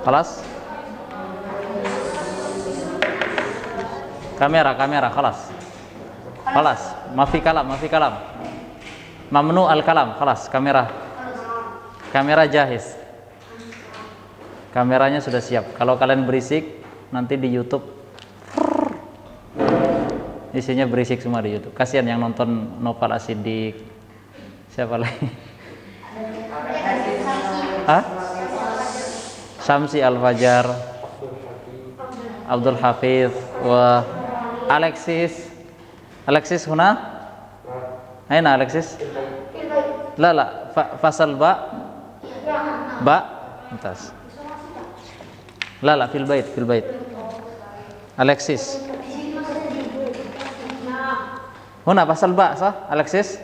Khalas. Kamera, khalas. Khalas. Mafi kalam. Mamnu al kalam, khalas. Kamera jahiz. Kameranya sudah siap. Kalau kalian berisik, nanti di YouTube isinya berisik semua di YouTube. Kasihan yang nonton Noval Asidik. Siapa lagi? Hah? Syamsi Al-Fajar, Abdul Hafiz, wa Alexis huna? Aina Alexis? La, fasal ba? Atas. La, fil bait. Alexis. Huna fasal ba, sah? Alexis?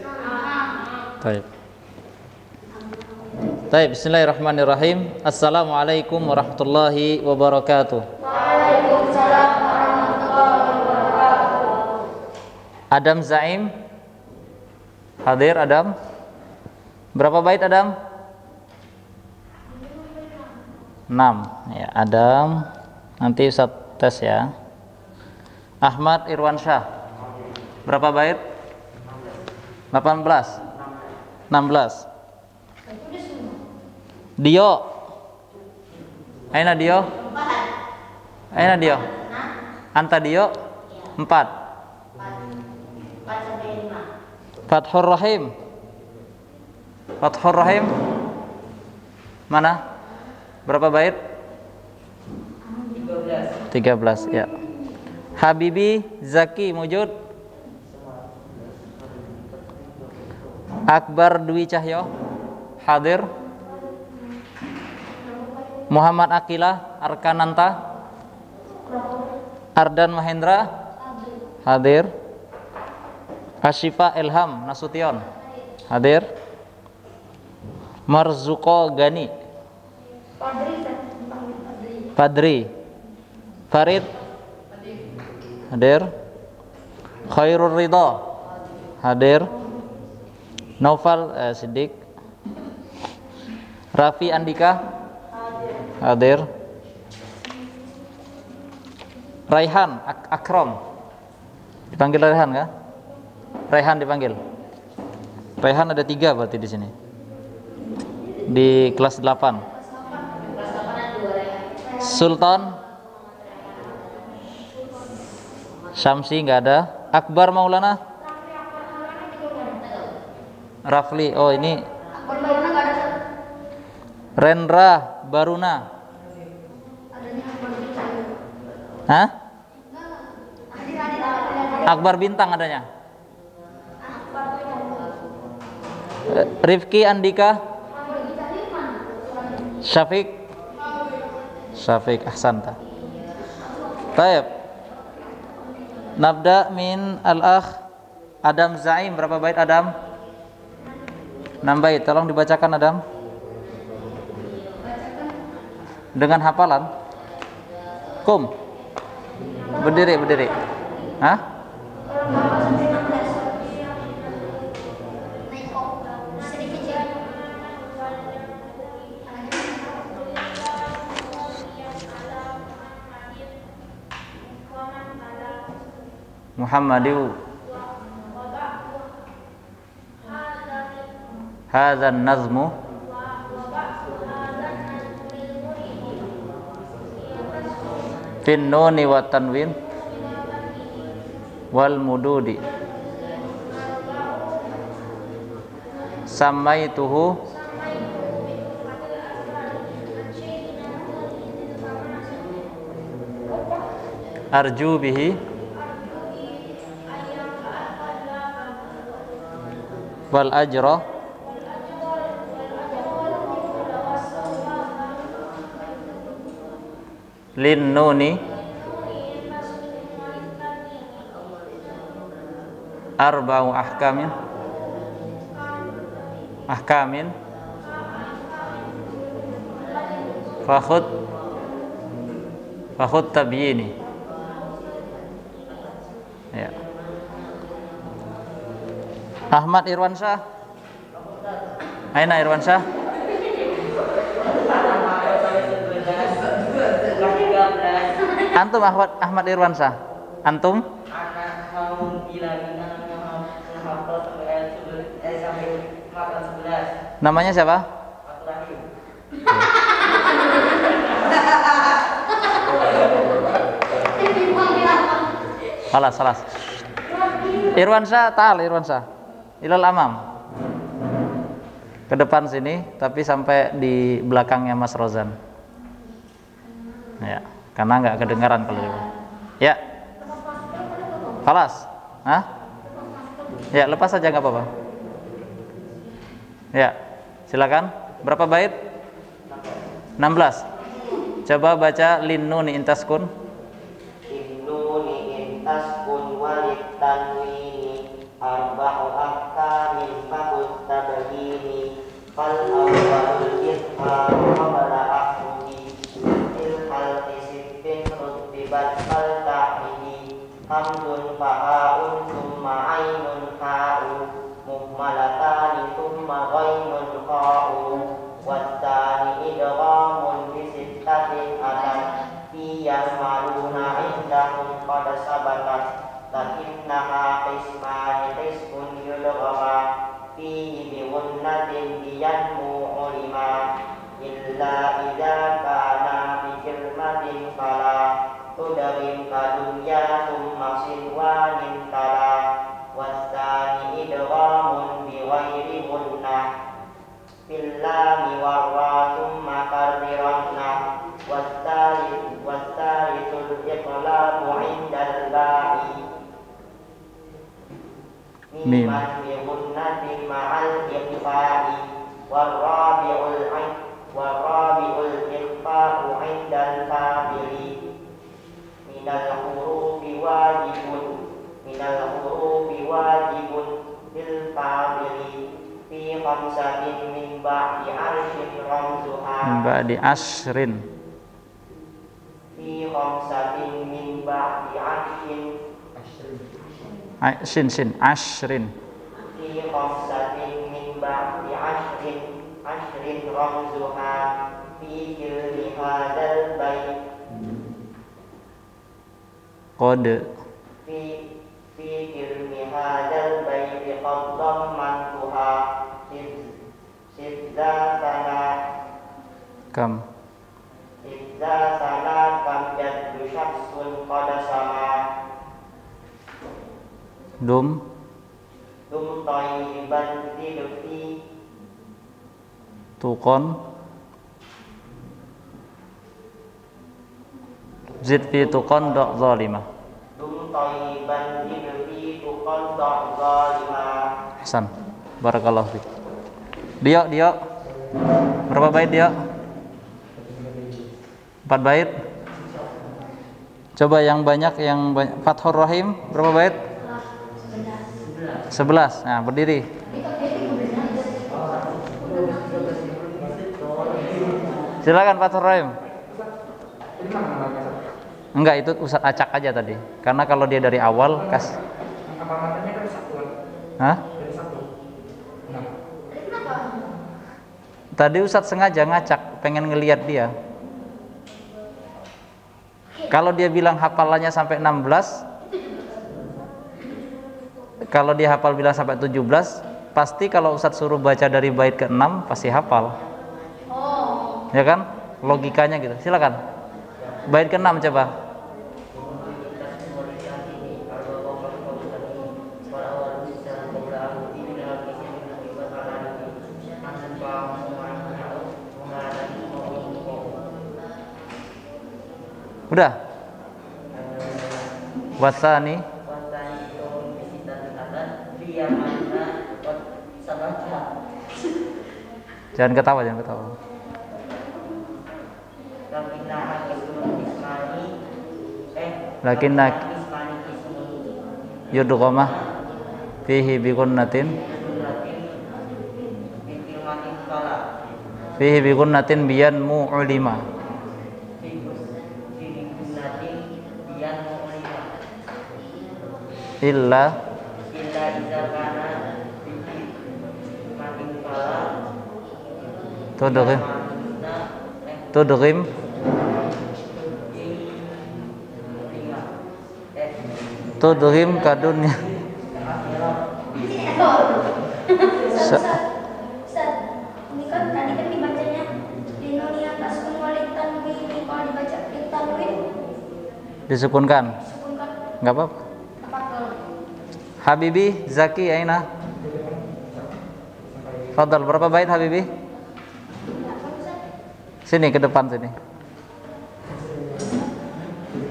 Baik, bismillahirrahmanirrahim. Assalamualaikum warahmatullahi wabarakatuh. Waalaikumsalam warahmatullahi wabarakatuh. Adam Zaim. Hadir Adam. Berapa bait Adam? 6. Ya, Adam. Nanti Ustaz tes ya. Ahmad Irwansyah. Berapa bait? 18. 16. Dio. Aina Dio? Anta Dio? 4. Fathur Rahim. Mana? Berapa bait? 13 ya. Habibi Zaki Mujud. Akbar Dwi Cahyo hadir. Muhammad Akila Arkananta. Ardan Mahendra hadir. Ashifa Ilham Nasution hadir. Marzuko Gani Padri. Farid hadir. Khairul Ridha hadir. Naufal Siddiq. Raffi Andika hadir. Raihan Akram dipanggil Raihan kah? Raihan dipanggil. Raihan ada 3 berarti di sini. Di kelas 8. Sultan Syamsi nggak ada. Akbar Maulana. Rafli, oh ini Rendra Baruna. Hah? Akbar Bintang adanya. Rifki Andika. Syafiq ahsanta. Baik. Nabda min al-akh Adam Zaim. Berapa bait Adam? 6 bait. Tolong dibacakan Adam. Dengan hafalan. Kum. Berdiri. Hah? Muhammadu hadzan nazmu fin nuni wa tanwin wal mududi samaituhu arju bihi wal ajra lin nuni arba'u ahkamin fakhud tabyini ya. Ahmad Irwansyah. Aina Irwansyah? Antum Ahmad Irwansyah. Antum? Anak mau bilangin menghafal sampai hafal 11. Namanya siapa? Aku Rahim. Salas. Irwansyah, Irwansyah. Ilal amam. Ke depan sini, tapi sampai di belakangnya Mas Rozan. Ya, karena nggak kedengaran kalau dia. Ya. Salas. Hah? Ya, lepas saja nggak apa-apa. Ya, silakan. Berapa bait? 16. Coba baca linnuni intaskun. Linnuni intaskun walid tanwini arba'u ahkamin fakut tabhini fal awwalul ifham qabla akhudi ilhal isittin rutibat fal ta'mini hamdun fa'aun summa ainun ha'u muhmalatani summa ghainun qa'u wattani idghamun bisittatin adan fiyal maluna indahum qad sabatat lakinnaha qismun yudghama fihi bighunnatin biyanmu ulima illa idza kana bi kilmatin fala tudrim kadunya summa sinwanin tala wattani idghamun bi ghairi gunnah Billami warra thumma karriranna wattaritul iqlabu indal ba'i miman bihunnatin ma'al iqfa'i warrabi'ul iqfa'u indal fa'ili minal hurufi wajibun bil fa'ili fi khamsatin min ba'di arshin ramzuha Min ba'di ashrin. fi khamsatin min ba'di arshin Ashrin. fi khamsatin min ba'di ashrin ramzuha fi kulli hadal bait Qad. fi kulli hadal bait qad dhammantuha sidda sana Kam. sidda sana kam jaddu syakhsun qad sama Dum. thayyiban tidfi Tukon. Zid fi tukon da' zalimah. thayyiban tidfi tuqad zalimah. Hasan. Barakallahu fiik. Dio. Berapa bait Dio? 4 bait. Coba yang banyak Fathur Rahim berapa bait? 11. Nah, berdiri. Silakan Fathur Rahim. Enggak, itu Ustaz acak aja tadi. Karena kalau dia dari awal Hah? Tadi Ustaz sengaja ngacak, pengen ngelihat dia. Kalau dia bilang hafalannya sampai 16, kalau dia hafal bilang sampai 17, pasti kalau Ustaz suruh baca dari bait ke-6 pasti hafal. Ya kan? Logikanya gitu. Silakan. Bait ke-6 coba. Udah. Wasani. Jangan ketawa. Lakinna yudghamah fihi bi gunnatin biyanmu ulima. Illa tudghim tudhim kadunya. Ustaz, ini kan tadi kan dibacanya Linonia Tasmun Walitan ini, kalau dibaca Litanwin Disukunkan. sukunkan Enggak apa-apa. apa tuh? Habibi Zaki aina. Fadal, berapa bait Habibi? Sini ke depan sini.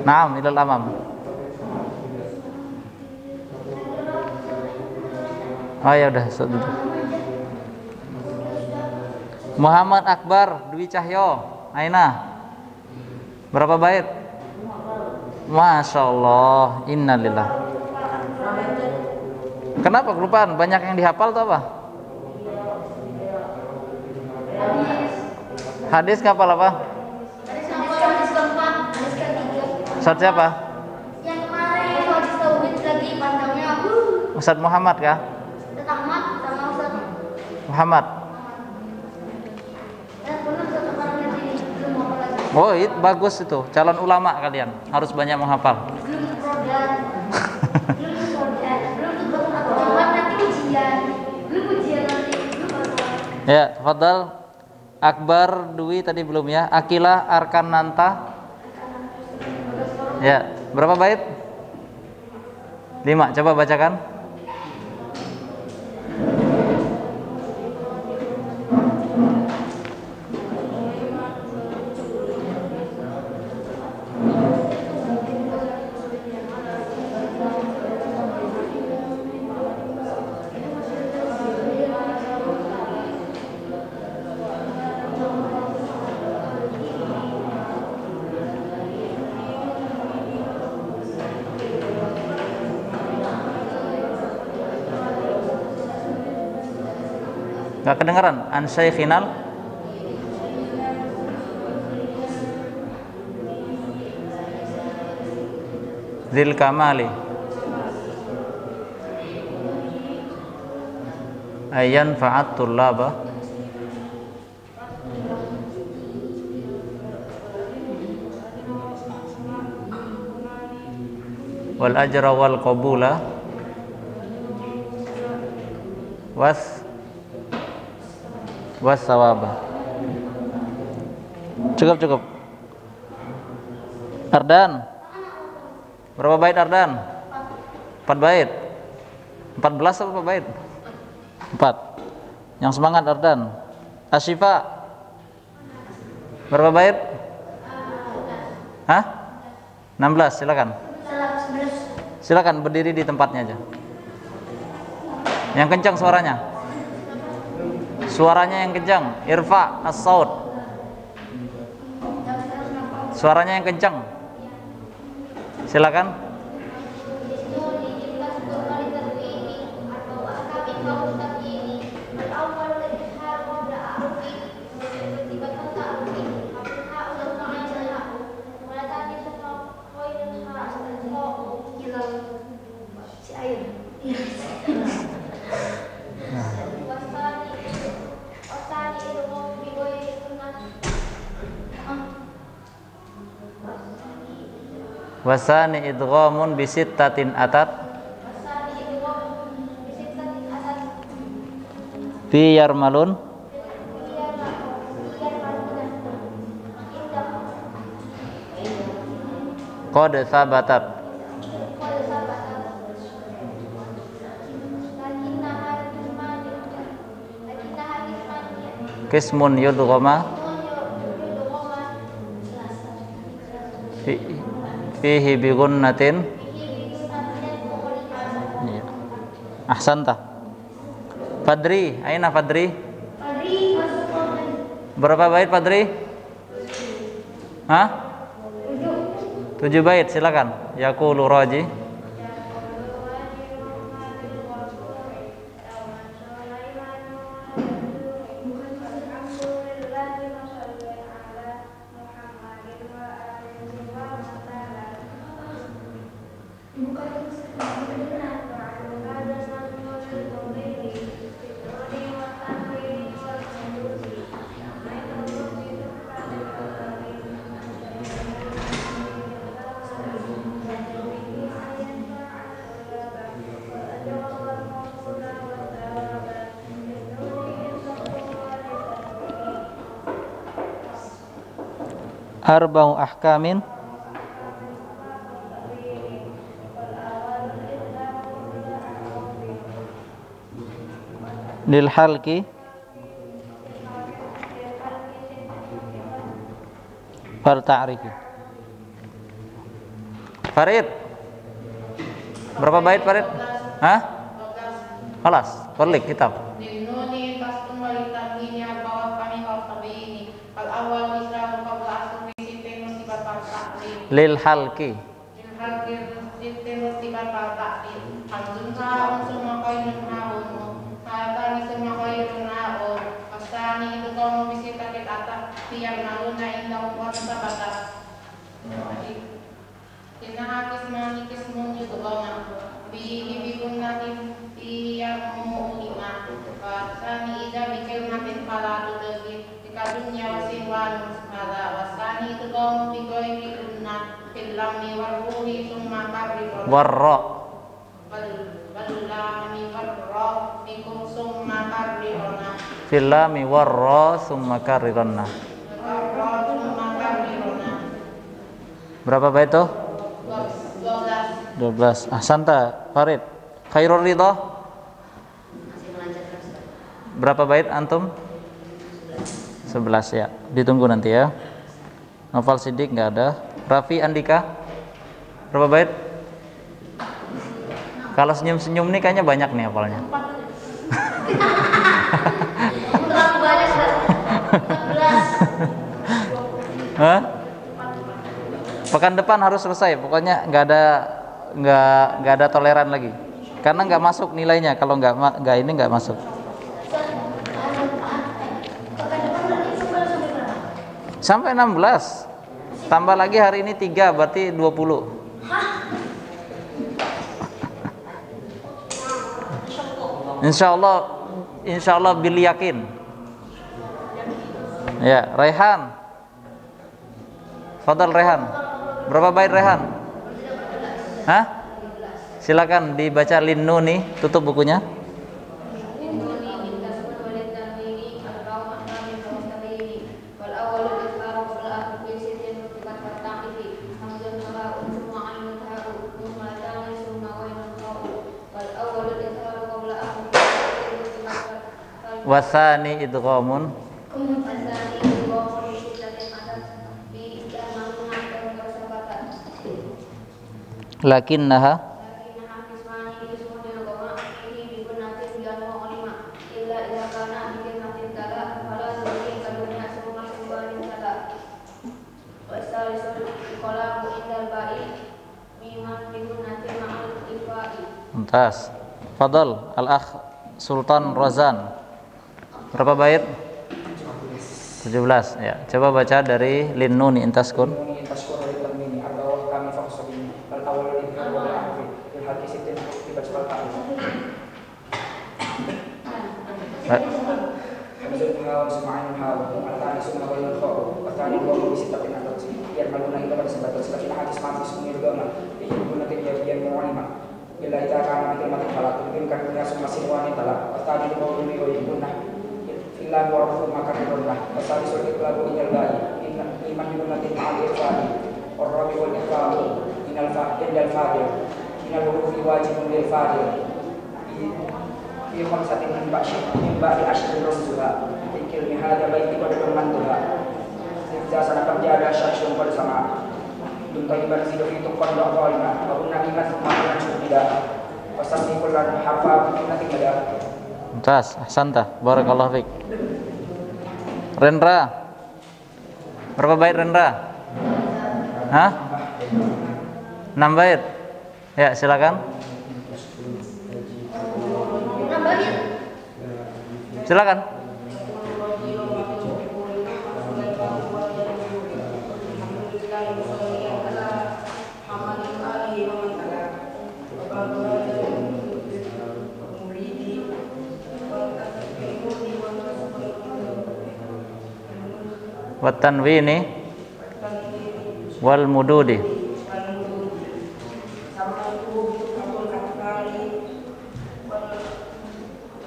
Naam, ilal amam. Oh ya udah, Muhammad Akbar Dwi Cahyo aina. Berapa bait? Masya Allah, innalillah. Kenapa kelupaan? Banyak yang dihafal tuh apa? Hadis ngapal apa? Hadis keempat, hadis ketiga. Ustadz siapa? Yang kemarin hadis tauhid lagi pandangnya Ustadz Muhammad kah? Ahmad sama Ustaz. Muhammad. Pernah Ustaz kemarin di belum apa lagi. Oh, itu bagus itu. Calon ulama kalian harus banyak menghafal. Belum program. Belum tuh aku coba nanti ujian. Belum ujian nanti. Ya, tafadhal. Akbar Dwi tadi belum ya. Akilah Arkananta. Ya, berapa bait? 5. Coba bacakan. Gak kedengeran? An Syaikhinal Zil Kamali Ayyan fa'at tullaba wal ajra wal qabula was sawaba. Cukup. Ardan. Berapa bait Ardan? 4 bait. 14 atau berapa bait? 4. Yang semangat Ardan. Asyifa. Berapa bait? Hah? 16, silakan. Silakan berdiri di tempatnya aja. Yang kencang suaranya. Suaranya yang kencang. Irfa as-saut. Suaranya yang kencang. Silakan. Wasani idghamun bisittatin atat fi yarmalun qad sabatat kismun yudghama fihi bi gunnatin. Ya. Ahsanta. Fadri, aina Fadri? Berapa bait Fadri? Hah? 7 bait, silakan. Yaqulu Raji. arba'u ahkamin lil halqi wal ta'rifi. Farid, berapa bait Farid? Hah? Kelas, perlik kitab. Dinuni tasbun walitanwini al-bawah kami al-tabiini al-awal islam qabla asli sitin musibat al-ta'lim Lil halqi lil halqi sitin musibat al-ta'lim al-junha unsuma qainun ha'unu hayatani summa qairun ha'un asani itu kaum bisitatil atak tiyan maluna indahum wa sabata inna hakismani kismun yudulana bihi bikunnatin yang mu'lima wasani ida bikilmatin falatu degi dikadunya wasinwan musmada wasani itu kaum bikoi bikunna filami warruhi summa kabrikon warra walami warro bikum summa kabrikona filami warra summa karironna. warro summa kabrikona. Berapa bait tuh? 12. 12. Ahsanta Farid. Khairul ridha berapa bait antum? 11 ya. Ditunggu nanti ya. Novel Sidik nggak ada. Raffi Andika berapa bait? Kalau senyum-senyum nih kayaknya banyak nih hafalnya. Hah? Pekan depan harus selesai. Pokoknya nggak ada toleran lagi. Karena nggak masuk nilainya. Kalau nggak ini nggak masuk. Sampai 16. Tambah lagi hari ini 3 berarti 20. Insya Allah bil yakin. Ya, Rehan. Fadal Rehan. Berapa bait Rehan? Hah? Silakan dibaca Linnuni, tutup bukunya. Wasani idghamun lakinnaha Mumtaz. Fadal Al-Akh Sultan Razan. Berapa bait? 17 ya. Coba baca dari Linnuni intaskun. Mumtaz, ahsanta, barakallahu fiik. Rendra. Berapa bait Rendra? Hah? 6 bait. Ya, silakan. Silakan. Wa tanwini wal mududi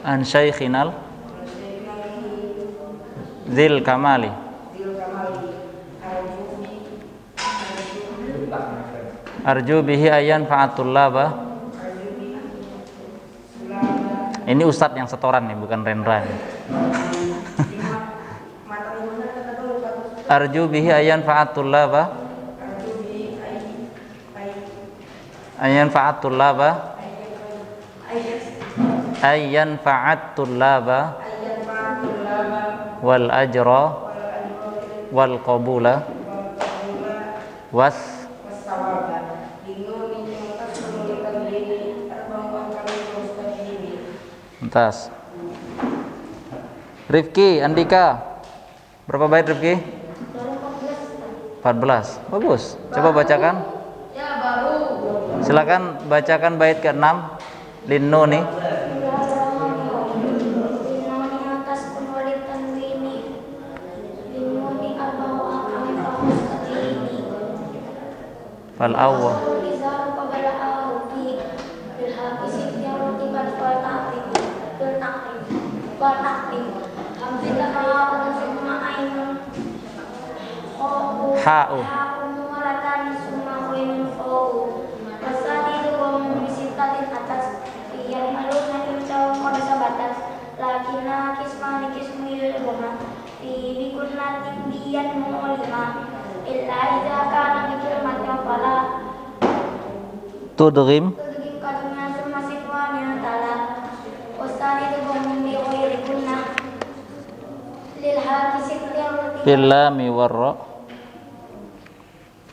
an syaikhinal dzil kamali Arju bihi ayyan fa'atullaba. Ini ustadz yang setoran nih, bukan Rendra nih. Arju bihi ayyan fa'atullaba. Ayyan fa'atullaba. Ayyan fa'atullaba. Wal ajra wal qabula was entas. Rifki, Andika, berapa bait Rifki? 14. Bagus. Coba bacakan. Ya baru. Silakan bacakan bait ke-6. Linnuni. Fal awwal. Ha'u. Tudghim. Fillami warra.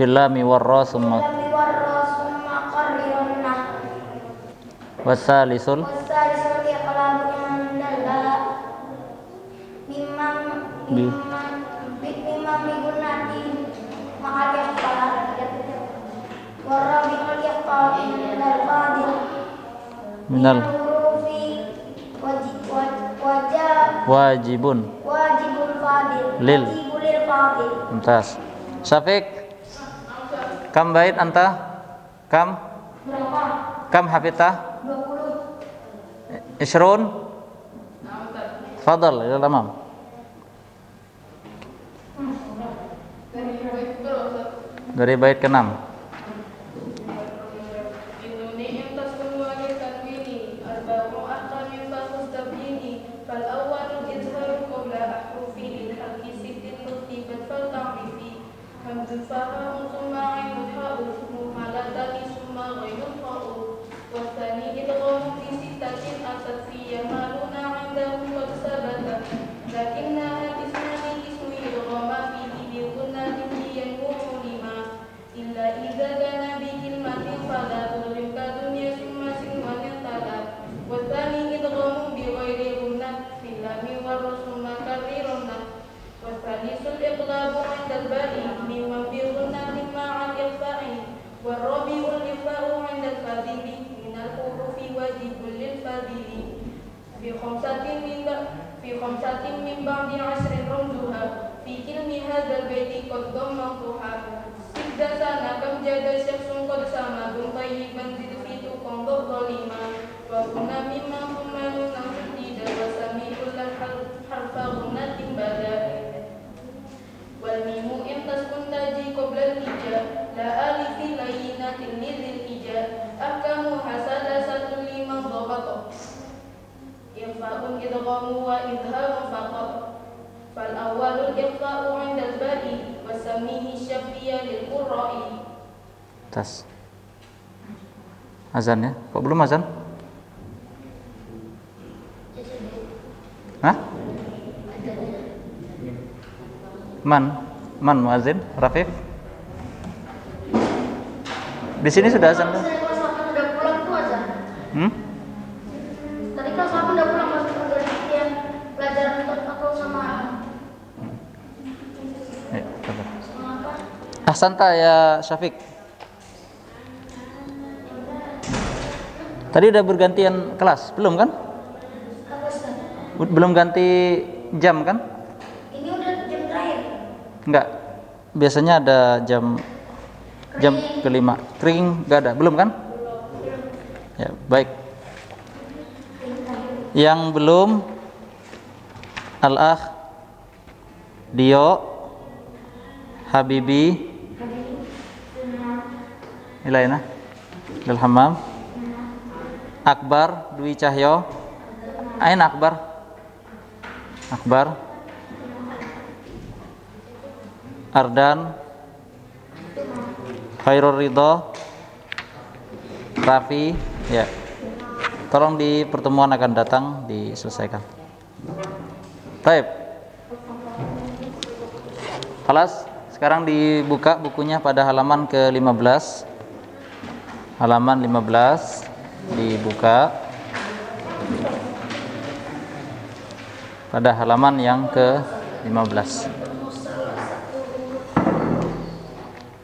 Fillami warra summa wasalisul minal wajibun lil. Entas. Syafiq, kam bait anta? Kam hafidta? 20. Fadal ila amam. Dari bait ke-6. Tas. Azan ya? Kok belum azan? Hah? Man muazin, Rafif. Di sini sudah azan kan? Udah pulang tuh azan. Tadi kelas aku udah pulang masuk dari yang pelajaran untuk aku sama. Ayo, Ahsanta ya Syafiq. Tadi udah bergantian kelas, belum kan? Belum ganti jam kan? Ini udah jam terakhir. Enggak. Biasanya ada jam kelima. Kering enggak ada, belum kan? Ya, baik. Yang belum Al-Akh Dio Habibi ilaina lil hammam. Akbar Dwi Cahyo. Ain Akbar? Akbar. Ardan. Khairul Ridho. Rafi, ya. Tolong di pertemuan akan datang diselesaikan. Baik. Kelas sekarang dibuka bukunya pada halaman ke-15. Halaman 15 dibuka pada halaman yang ke-15.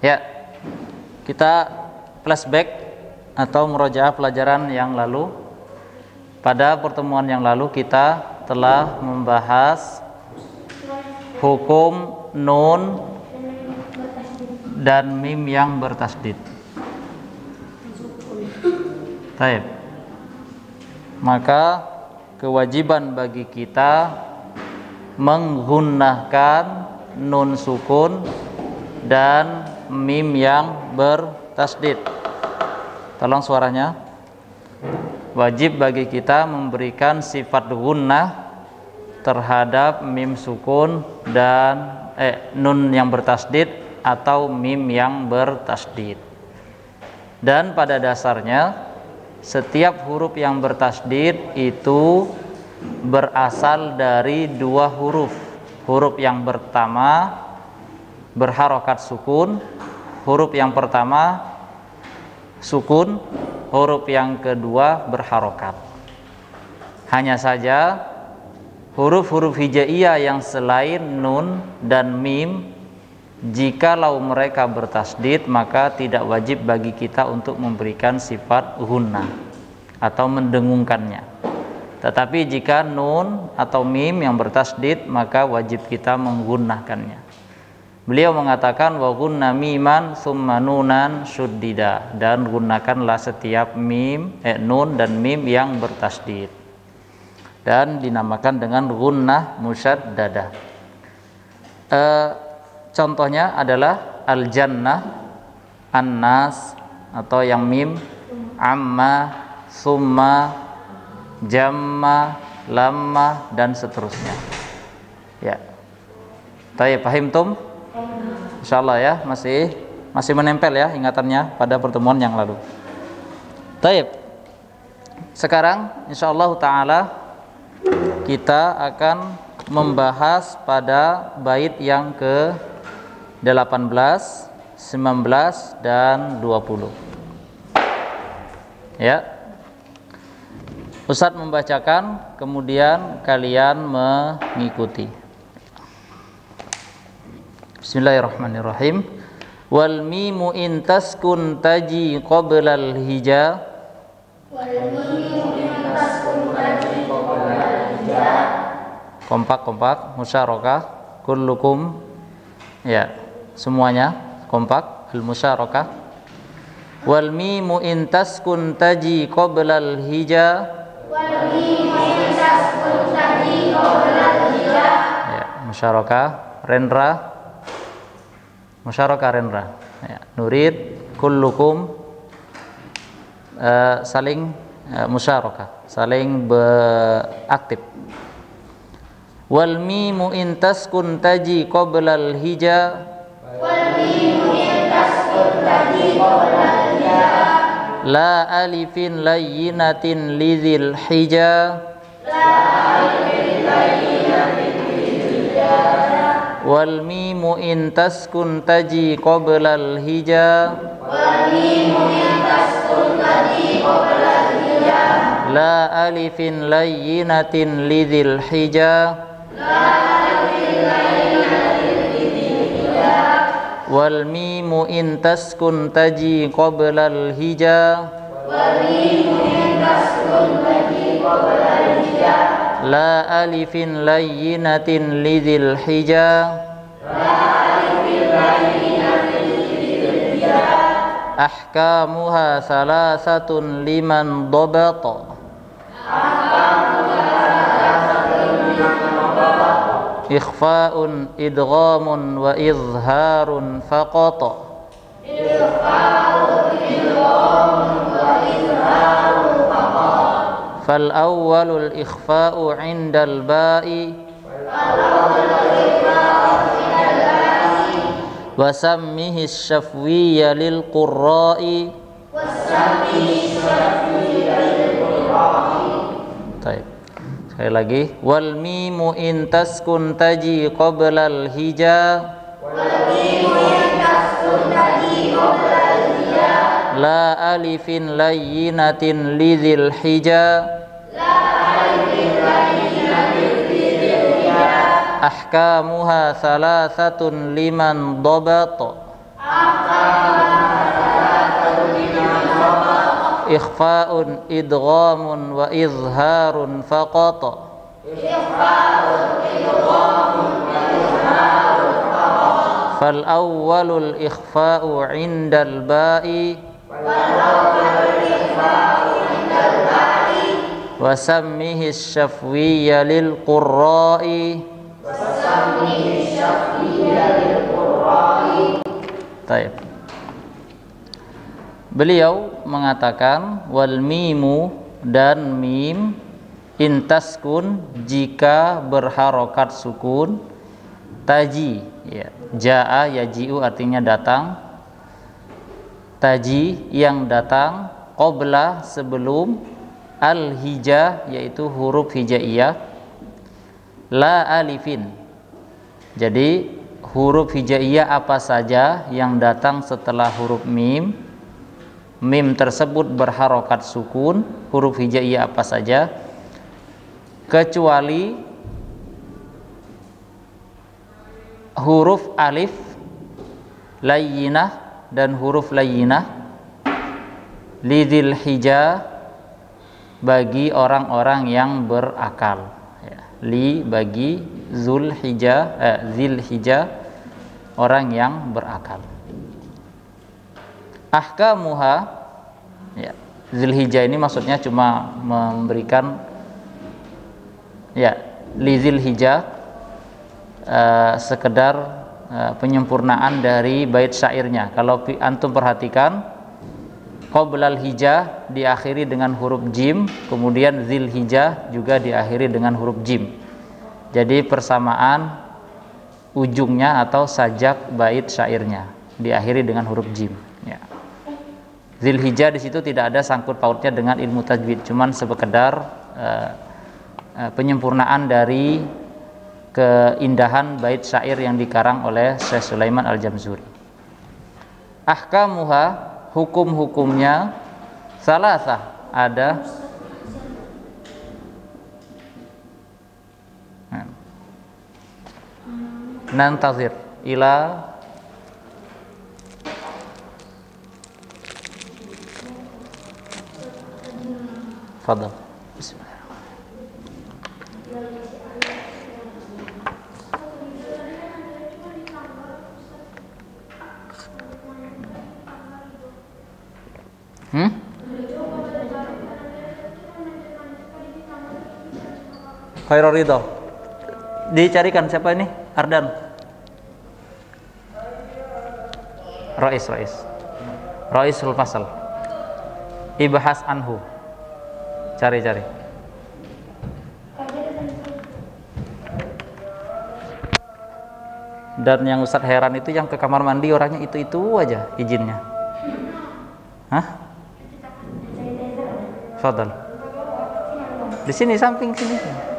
Ya. Kita flashback atau murojaah pelajaran yang lalu. Pada pertemuan yang lalu kita telah membahas hukum nun dan mim yang bertasdid. Baik. Maka kewajiban bagi kita menggunakan nun sukun dan mim yang bertasdid. Tolong suaranya. Wajib bagi kita memberikan sifat gunnah terhadap mim sukun dan nun yang bertasdid atau mim yang bertasdid. Dan pada dasarnya setiap huruf yang bertasdid itu berasal dari dua huruf. Huruf yang pertama berharokat sukun, huruf yang pertama sukun, huruf yang kedua berharokat. Hanya saja huruf-huruf hijaiyah yang selain nun dan mim, jikalau mereka bertasdid maka tidak wajib bagi kita untuk memberikan sifat gunnah atau mendengungkannya. Tetapi jika nun atau mim yang bertasdid maka wajib kita menggunakannya. Beliau mengatakan wa gunna miman summa nunan syuddida, dan gunakanlah setiap nun dan mim yang bertasdid dan dinamakan dengan gunnah musyaddadah. Contohnya adalah al-jannah, an-nas atau yang mim, amma, summa, jamma, lamma dan seterusnya. Ya. Baik, paham tum? Insyaallah ya, masih menempel ya ingatannya pada pertemuan yang lalu. Baik. Sekarang insyaallah taala kita akan membahas pada bait yang ke-18, 19 dan 20. Ya. Ustadz membacakan, kemudian kalian mengikuti. Bismillahirrahmanirrahim. Wal mimu in taskun taji qoblal hija. Kompak musyarakah kullukum. Ya, semuanya kompak al musyarakah. Wal mimu in taskun taji qoblal hija. Wal mimu in taskun taji qoblal hija. Ya, musyarakah rendra. Musyarakah rendra. Ya, nurid kullukum saling musyarakah, saling beraktif. Wal mimu in taskun taji qoblal hija. Wal mimu in taskun taji qoblal hija. La alifin layyinatin lidzil hija. La alifin layyinatin lidzil hija. Wal mimu in taskun taji qoblal hija. Wal mimu in taskun taji qoblal hija. La alifin layyinatin lidzil hija. La alifin layyinatin lidzil hija. Wal mimu in taskun taji qoblal hija. Wal mimu in taskun taji qoblal hija. La alifin layyinatin lidzil hija. La alifin layyinatin lidzil hija. Ahkamuha salasatun liman dhabata. Ahkamuha salasatun liman dhabata. Ikhfa'un idghamun wa izharun faqata. Fal awwalul ikhfa'u 'indal ba'i wa sammihi syafwiyya lil qurra'i. Baik. Sekali lagi, wal mimu in taskun taji qabla al hija la alifin layyinatin lidhil hija ahkamuha thalathatun liman dhabat ikhfa'un idghamun wa izharun faqat. Fal awwalul ikhfa'u 'indal ba'i wa sammihi syafwiyya lil qurra'i. Baik. Beliau mengatakan wal mimu dan mim intaskun jika berharokat sukun taji ya, jaa yaji'u artinya datang, taji yang datang, qabla sebelum, al hijah yaitu huruf hijaiyah, la alifin. Jadi huruf hijaiyah apa saja yang datang setelah huruf mim, mim tersebut berharokat sukun, huruf hijaiyah apa saja, kecuali huruf alif layyinah dan huruf layyinah lidhil hija bagi orang-orang yang berakal ya. Li bagi zul hija zil hija orang yang berakal. Ahkamuha ya, Zilhijjah ini maksudnya cuma memberikan ya li Zilhijjah sekedar penyempurnaan dari bait syairnya. Kalau antum perhatikan, qoblal hijah diakhiri dengan huruf jim, kemudian Zilhijjah juga diakhiri dengan huruf jim. Jadi persamaan ujungnya atau sajak bait syairnya diakhiri dengan huruf jim ya. Zilhijjah di situ tidak ada sangkut pautnya dengan ilmu tajwid, cuman sekedar penyempurnaan dari keindahan bait syair yang dikarang oleh Syekh Sulaiman Al-Jamzuri. Ahkamuha, hukum-hukumnya, salasah, ada nantazir ila fadal. Khairul Ridho. Dicarikan siapa ini? Ardan. Raisul Fasal. Ibahas anhu. Cari. Dan yang Ustadz heran itu yang ke kamar mandi orangnya itu aja izinnya. Hah? Fadal. Di sini samping sini.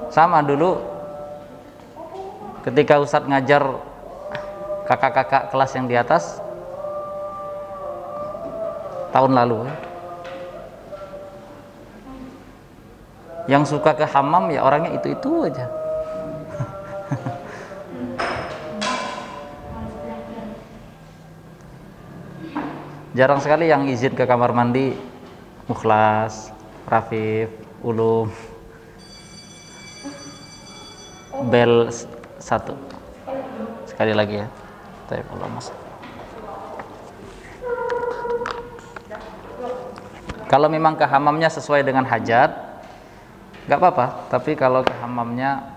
Sama dulu ketika Ustadz ngajar kakak-kakak kelas yang di atas tahun lalu yang suka ke hammam ya orangnya itu aja. Jarang sekali yang izin ke kamar mandi Mukhlas, Rafif, Ulum, Bel 1. Sekali lagi ya. Baik, Allah Mas. Kalau memang ke hammamnya sesuai dengan hajat, nggak apa-apa. Tapi kalau ke hammamnya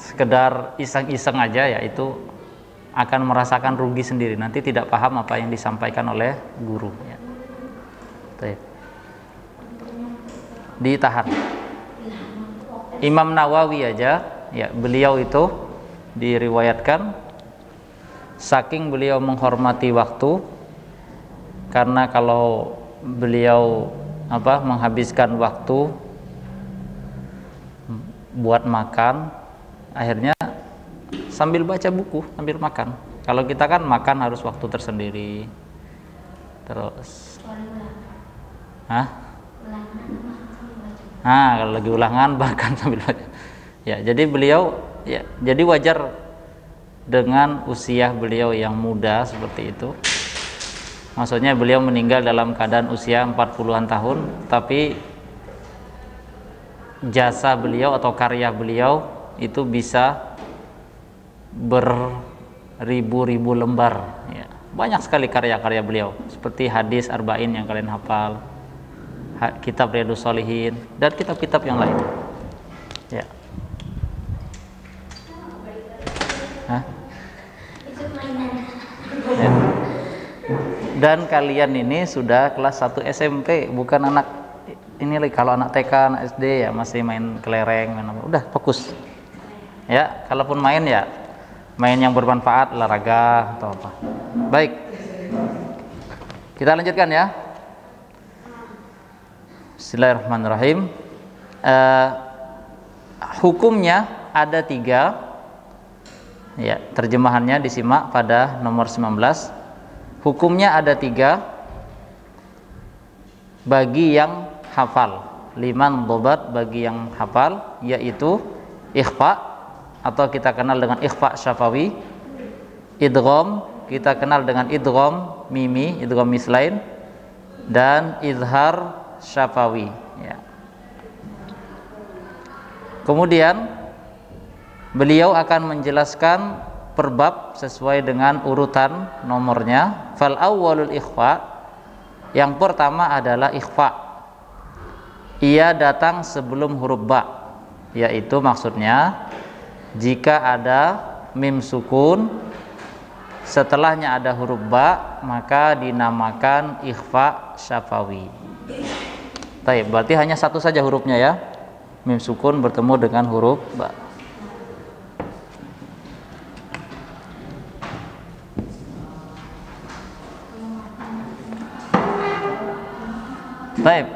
sekedar iseng-iseng aja, ya itu akan merasakan rugi sendiri, nanti tidak paham apa yang disampaikan oleh guru ya. Baik. Ditahan. Imam Nawawi aja ya, beliau itu diriwayatkan saking beliau menghormati waktu, karena kalau beliau menghabiskan waktu buat makan, akhirnya sambil baca buku sambil makan. Kalau kita kan makan harus waktu tersendiri. Terus kalau lagi ulangan bahkan sambil baca. Ya, jadi beliau ya, jadi wajar dengan usia beliau yang muda seperti itu. Maksudnya beliau meninggal dalam keadaan usia 40-an tahun, tapi jasa beliau atau karya beliau itu bisa beribu-ribu lembar ya. Banyak sekali karya-karya beliau, seperti hadis Arba'in yang kalian hafal, kitab Riyadhus Shalihin, dan kitab-kitab yang lain ya. Ya. Dan kalian ini sudah kelas 1 SMP, bukan anak ini lagi. Kalau anak TK, anak SD ya masih main kelereng, udah fokus ya. Kalaupun main ya main yang bermanfaat, olahraga atau apa. Baik, kita lanjutkan ya. Bismillahirrahmanirrahim. Hukumnya ada 3 ya, terjemahannya disimak pada nomor 19. Hukumnya ada 3 bagi yang hafal, liman dobat bagi yang hafal, yaitu ikhfa atau kita kenal dengan ikhfa syafawi, idgham kita kenal dengan idgham mimi, idgham mislain, dan izhar syafawi ya. Kemudian beliau akan menjelaskan per bab sesuai dengan urutan nomornya. Fal awwalul ikhfa, yang pertama adalah ikhfa. Ia datang sebelum huruf ba, yaitu maksudnya jika ada mim sukun setelahnya ada huruf ba, maka dinamakan ikhfa syafawi. Baik, berarti hanya satu saja hurufnya ya, mim sukun bertemu dengan huruf ba. Baik,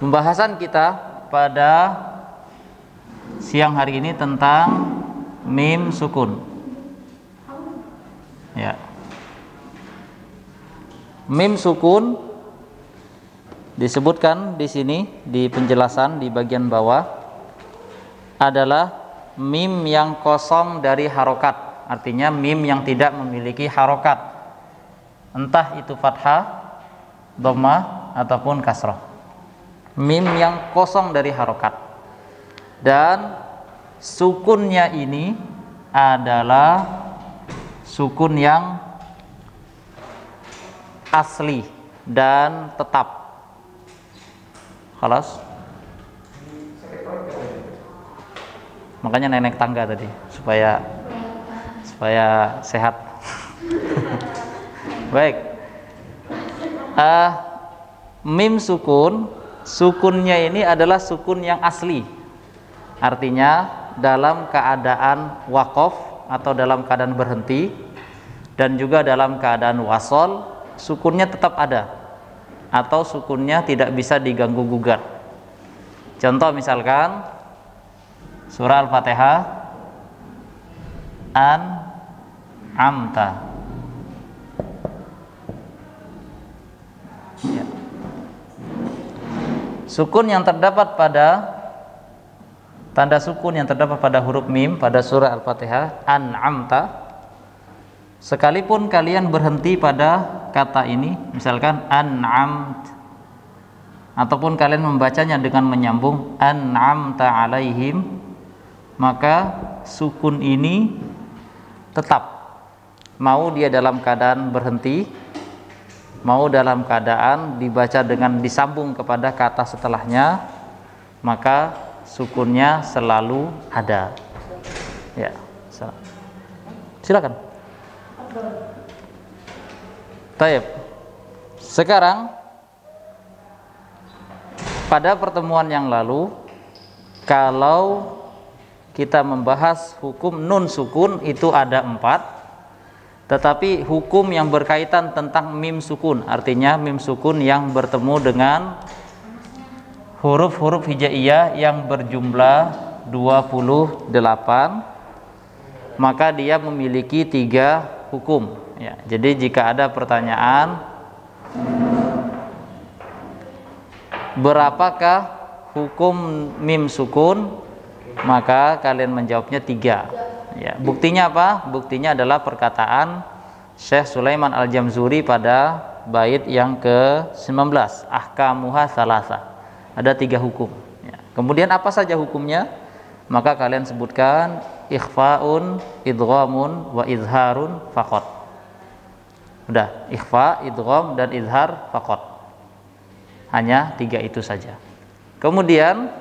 pembahasan kita pada siang hari ini tentang mim sukun ya. Mim sukun disebutkan di sini di penjelasan di bagian bawah adalah mim yang kosong dari harokat, artinya mim yang tidak memiliki harokat, entah itu fathah, dhammah ataupun kasrah. Mim yang kosong dari harokat, dan sukunnya ini adalah sukun yang asli dan tetap. Khalas. Makanya naik tangga tadi supaya sehat. Baik. Mim sukun, sukunnya ini adalah sukun yang asli, artinya dalam keadaan waqaf atau dalam keadaan berhenti, dan juga dalam keadaan wasol, sukunnya tetap ada atau sukunnya tidak bisa diganggu gugat. Contoh misalkan surah Al-Fatihah, An-Amta ya. Sukun yang terdapat pada tanda sukun yang terdapat pada huruf mim pada surah Al-Fatihah, An-Amta, sekalipun kalian berhenti pada kata ini, misalkan An-Amt, ataupun kalian membacanya dengan menyambung An-Amta alaihim, maka sukun ini tetap, mau dia dalam keadaan berhenti, mau dalam keadaan dibaca dengan disambung kepada kata setelahnya, maka sukunnya selalu ada. Ya, silakan. Taib. Sekarang pada pertemuan yang lalu, kalau kita membahas hukum nun sukun itu ada 4, tetapi hukum yang berkaitan tentang mim sukun, artinya mim sukun yang bertemu dengan huruf-huruf hijaiyah yang berjumlah 28, maka dia memiliki 3 hukum. Ya, jadi jika ada pertanyaan, berapakah hukum mim sukun, maka kalian menjawabnya 3. Ya, buktinya apa? Buktinya adalah perkataan Syekh Sulaiman Al-Jamzuri pada bait yang ke-19, ahkamuha salasa. Ada 3 hukum. Ya. Kemudian apa saja hukumnya? Maka kalian sebutkan ikhfaun, idghamun, wa izharun faqat. Udah, ikhfa, idgham dan izhar faqat. Hanya 3 itu saja. Kemudian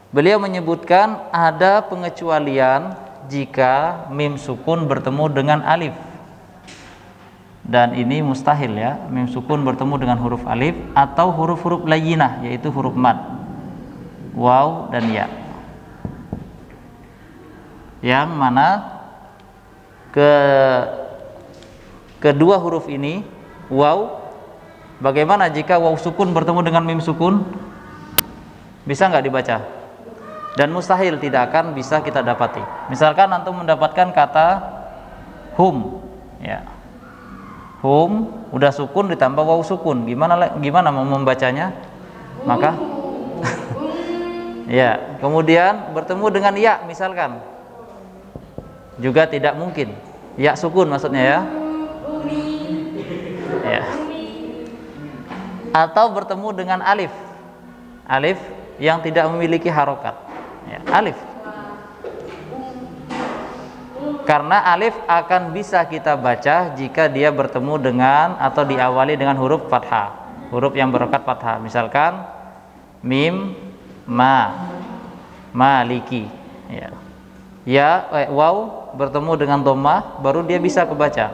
beliau menyebutkan ada pengecualian jika mim sukun bertemu dengan alif. Dan ini mustahil ya, mim sukun bertemu dengan huruf alif atau huruf-huruf layyinah, yaitu huruf mad, waw dan ya. Yang mana kedua huruf ini, waw, bagaimana jika waw sukun bertemu dengan mim sukun? Bisa nggak dibaca? Dan mustahil, tidak akan bisa kita dapati. Misalkan antum mendapatkan kata hum, ya, hum udah sukun ditambah waw sukun, gimana mau membacanya? Maka ya, kemudian bertemu dengan ya misalkan, juga tidak mungkin. Ya sukun maksudnya ya. Ya. Atau bertemu dengan alif, alif yang tidak memiliki harokat, ya, alif. Karena alif akan bisa kita baca jika dia bertemu dengan atau diawali dengan huruf fathah, huruf yang berharokat fathah. Misalkan mim, ma, maliki, ya. Ya, waw bertemu dengan dhammah baru dia bisa kebaca.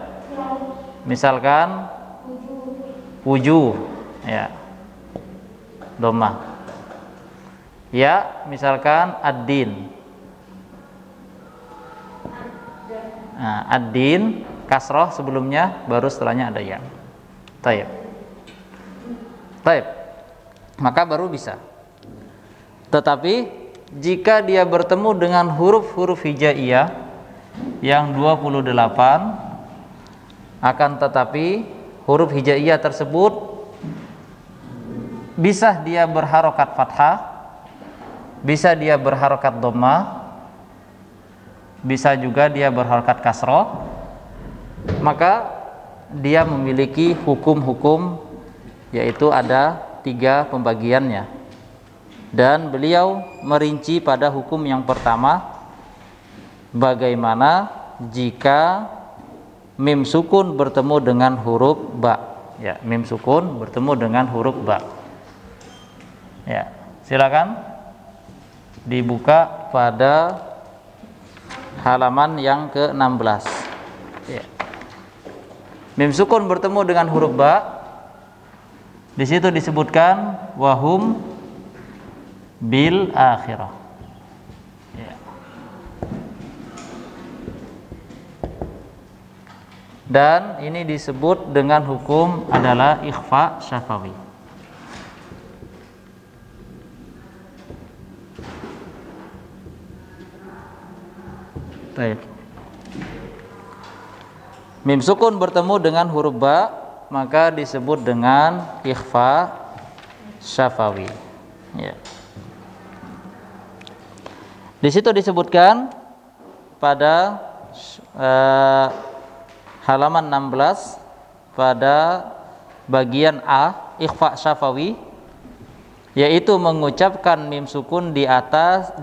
Misalkan wujuh, ya, dhammah. Ya, misalkan ad-din. Nah, ad-din kasroh sebelumnya, baru setelahnya ada ya. Taib. Taib. Maka baru bisa. Tetapi jika dia bertemu dengan huruf-huruf hijaiyah yang 28, akan tetapi huruf hijaiyah tersebut bisa dia berharokat fathah, bisa dia berharokat dhammah, bisa juga dia berharokat kasroh, maka dia memiliki hukum-hukum, yaitu ada 3 pembagiannya. Dan beliau merinci pada hukum yang pertama, bagaimana jika mim sukun bertemu dengan huruf ba. Ya, mim sukun bertemu dengan huruf ba. Ya, silakan dibuka pada halaman yang ke-16. Ya. Mim sukun bertemu dengan huruf ba. Di situ disebutkan wahum bil akhirah. Ya. Dan ini disebut dengan hukum adalah ikhfa syafawi. Baik. Mim sukun bertemu dengan huruf ba, maka disebut dengan ikhfa syafawi. Ya. Di situ disebutkan pada halaman 16 pada bagian A, ikhfa syafawi, yaitu mengucapkan mim sukun di atas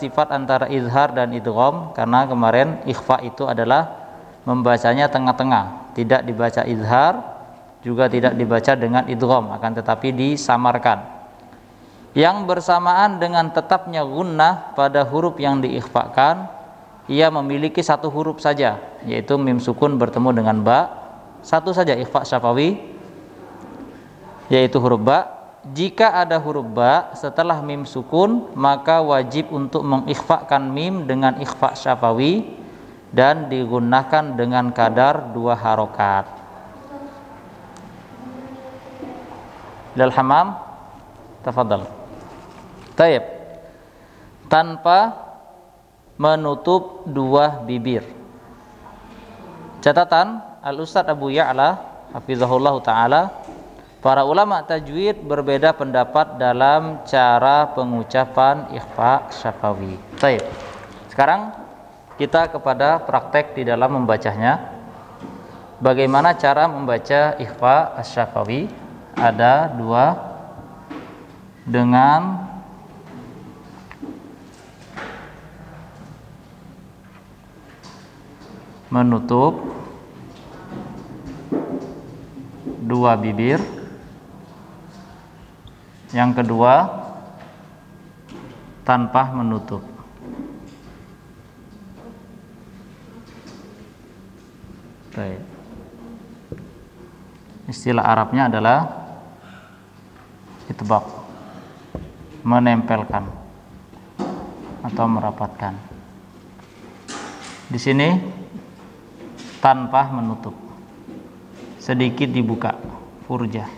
sifat antara izhar dan idgham, karena kemarin ikhfa itu adalah membacanya tengah-tengah, tidak dibaca izhar, juga tidak dibaca dengan idgham, akan tetapi disamarkan. Yang bersamaan dengan tetapnya gunnah pada huruf yang diikhfakan, ia memiliki satu huruf saja, yaitu mim sukun bertemu dengan ba, satu saja ikhfa syafawi, yaitu huruf ba. Jika ada huruf ba setelah mim sukun, maka wajib untuk mengikhfakan mim dengan ikhfa syafawi dan digunakan dengan kadar 2 harokat. Lal hamam, tafadhal. Taib. Tanpa menutup 2 bibir. Catatan Al-Ustadz Abu Ya'la hafizahullah ta'ala, para ulama tajwid berbeda pendapat dalam cara pengucapan ikhfa syafawi. Taib. Sekarang kita kepada praktek di dalam membacanya. Bagaimana cara membaca ikhfa syafawi? Ada 2 dengan menutup 2 bibir. Yang kedua tanpa menutup. Baik. Istilah Arabnya adalah itbaq, menempelkan atau merapatkan. Di sini tanpa menutup, sedikit dibuka, furjah.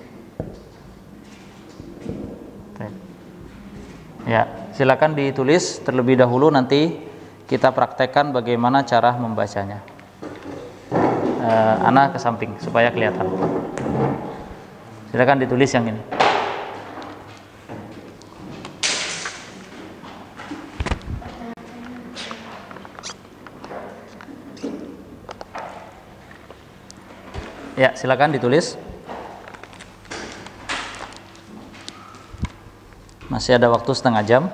Ya, silakan ditulis terlebih dahulu, nanti kita praktekkan bagaimana cara membacanya. Ana ke samping supaya kelihatan. Silakan ditulis yang ini. Ya, silakan ditulis. Masih ada waktu setengah jam.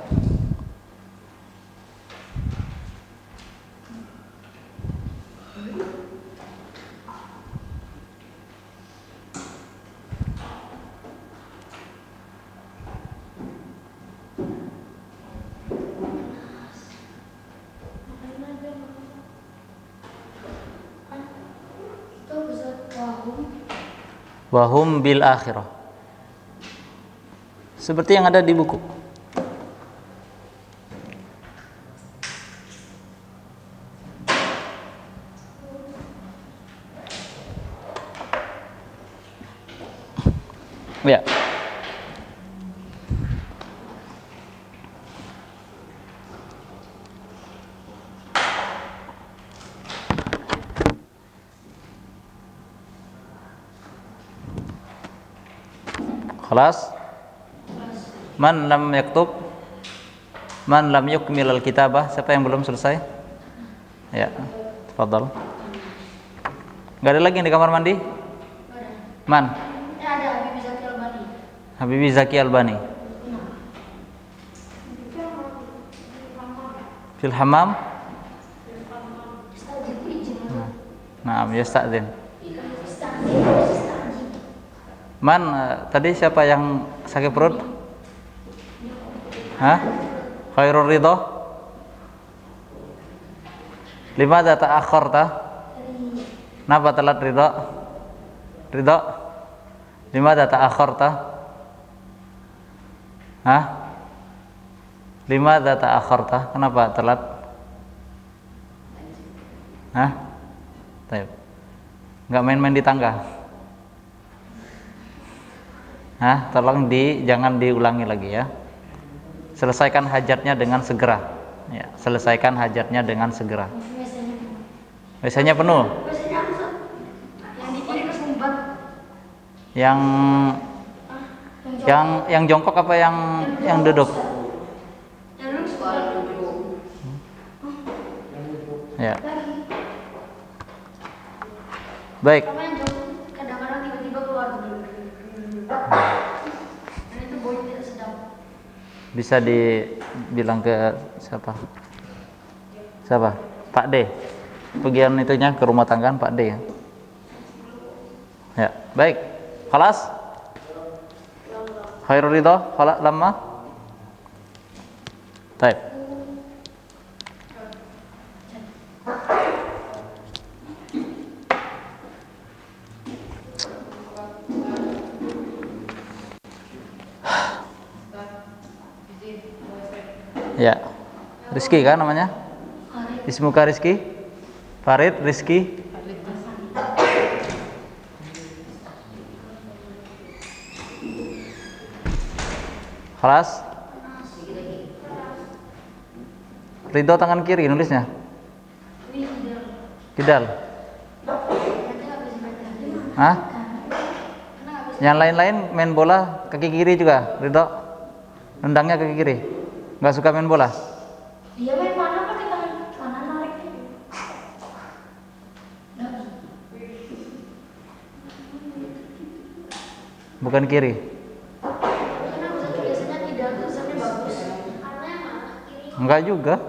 Wahum bil akhirah, seperti yang ada di buku. Ya. Khalas? Man lam yaktub? Man lam yukmil al-kitabah? Siapa yang belum selesai? Ya, tafadhal. Enggak ada lagi yang di kamar mandi? Man? Ada Habibie Zaki Albani. Habibie Zaki Albani. Fil hammam? Nah, yasta'dzin. Man, tadi siapa yang sakit perut? Hah? Khairul Ridho? Limadha ta'akhkharta? Kenapa telat Ridho? Ridho? Limadha ta'akhkharta? Hah? Limadha ta'akhkharta? Kenapa telat? Hah? Taib. Enggak main-main di tangga. Nah, tolong jangan diulangi lagi ya. Selesaikan hajatnya dengan segera. Ya, selesaikan hajatnya dengan segera. Biasanya penuh. Yang di kiri terus ngumpat. Yang jongkok apa yang duduk? Yang duduk sekolah duduk. Ya. Baik. Sama yang jongkok kadang-kadang tiba-tiba keluar dulu. Dan itu baunya tidak sedap. Bisa dibilang ke siapa? Siapa? Pak D. Bagian itunya ke rumah tangga Pak D ya. Ya, baik. Khalas? Khairul ridha, khalas lama? Baik. Ya. Rizki kan namanya? Ismuka Rizki? Farid Rizki? Kelas? Ridho tangan kiri nulisnya. Kidal. Hah? Yang lain-lain main bola kaki kiri juga, Ridho. Nendangnya kaki kiri. Nggak suka main bola? Dia main mana pakai tangan kanan nariknya? Bukan kiri. Karena biasanya tidak tulisannya bagus. Karena kiri. Enggak juga.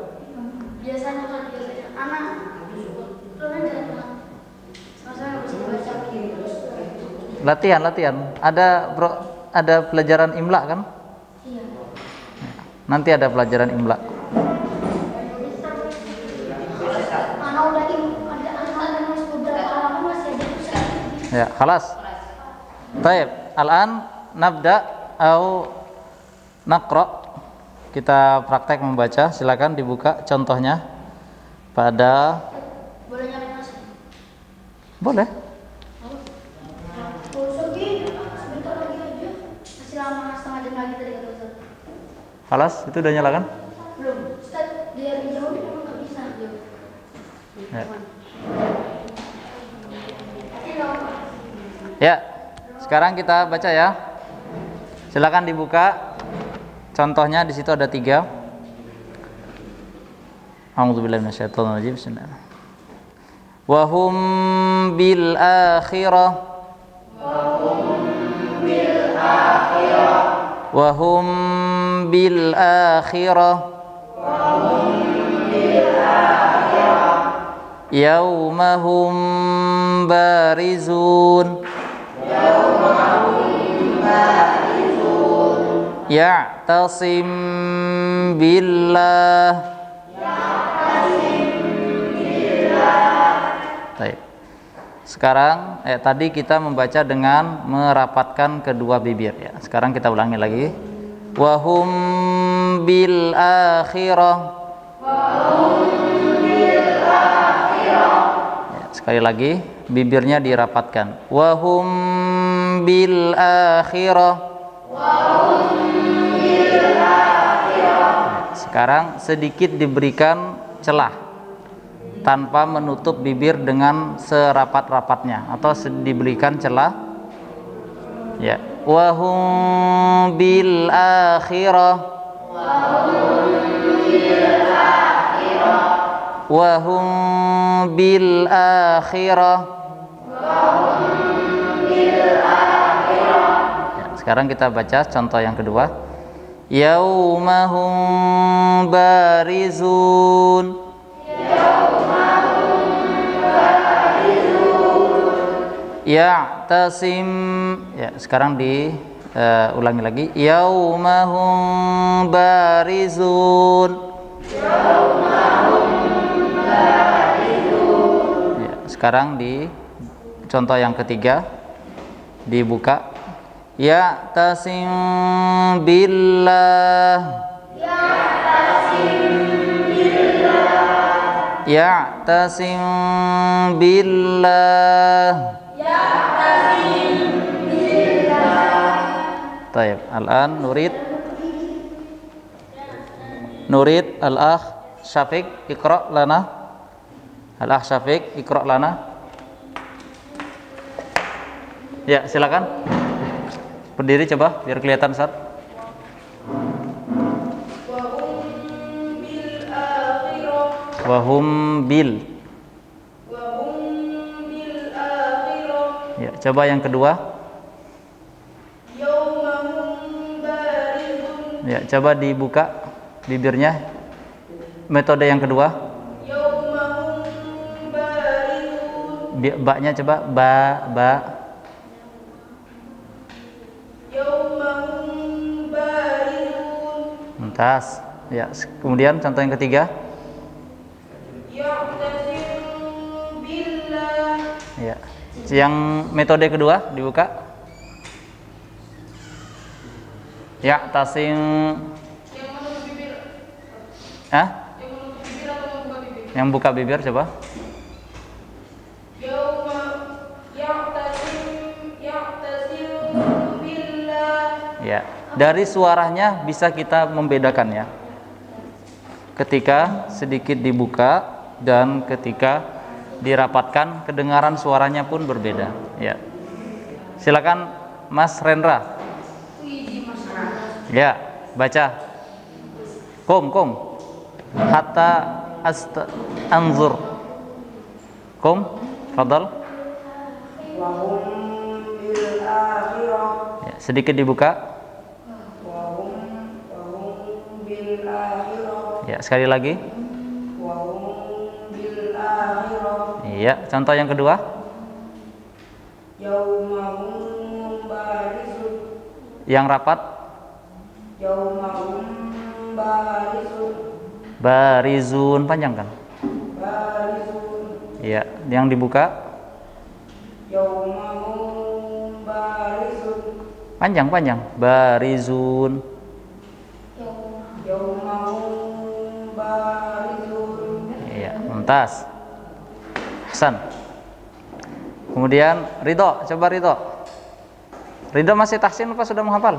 Biasanya kan anak. Lu kan jangan. Sama-sama bisa baca kiri terus. Latihan. Ada pelajaran imla kan? Iya. Nanti ada pelajaran imla. Mana udah ada anak nulis beberapa halaman masih ada tulisan. Ya, khalas. Baik, al-an nabda au naqra. Kita praktek membaca. Silakan dibuka contohnya pada Boleh nyalain mas? boleh. Sebentar lagi aja. Masih lama setengah jam lagi tadi kata Ustaz. Khalas, itu udah nyalakan? Belum. Ustaz dia jauh memang nggak bisa. Ya. Tapi Ya, sekarang kita baca ya. Silakan dibuka. Contohnya di situ ada 3. A'udzubillahi minasyaitonir rajim. Bismillah. Wa hum bil akhirah. Wa hum bil akhirah. Yaumahum barizun. Ya'tasim billah. Baik. Sekarang tadi kita membaca dengan merapatkan kedua bibir ya. Sekarang kita ulangi lagi. Wa hum bil akhirah. Ya, sekali lagi bibirnya dirapatkan. Wa hum bil akhirah. Sekarang sedikit diberikan celah tanpa menutup bibir dengan serapat-rapatnya atau diberikan celah. Ya, wa hum bil akhirah. Wa hum bil akhirah. Sekarang kita baca contoh yang kedua. Yaumahum barizun. Ya'tasim. Ya, sekarang ulangi lagi. Yaumahum barizun. Ya, sekarang di contoh yang ketiga dibuka. Ya'tasim billah. Ya'tasim billah. Taib. Al-an nurid al-akh Syafiq iqra' lana. Al-akh Syafiq iqra' lana. Ya, silakan. Berdiri coba biar kelihatan Ustaz. Wahum bil. Ya, coba yang kedua. Ya, coba dibuka bibirnya. Metode yang kedua. Ba-nya coba ba. Mumtaz. Ya, kemudian contoh yang ketiga. Ya. Yang metode kedua dibuka. Ya, tasim. Ah? Yang menutup bibir atau membuka bibir? Yang buka bibir coba. Yauma ya'tasim billah. Ya, dari suaranya bisa kita membedakan ya. Ketika sedikit dibuka dan ketika dirapatkan, kedengaran suaranya pun berbeda. Ya, silakan Mas Rendra. Ya, baca. Kum. Hatta anzur. Kum, fadal. Ya, sedikit dibuka. Ya, sekali lagi. Iya, contoh yang kedua. Yang rapat. Barizun, panjang kan? Iya, yang dibuka. Panjang. Barizun. Iya, mumtaz. Hasan. Kemudian Ridho, coba Ridho. Ridho masih tahsin apa sudah menghafal?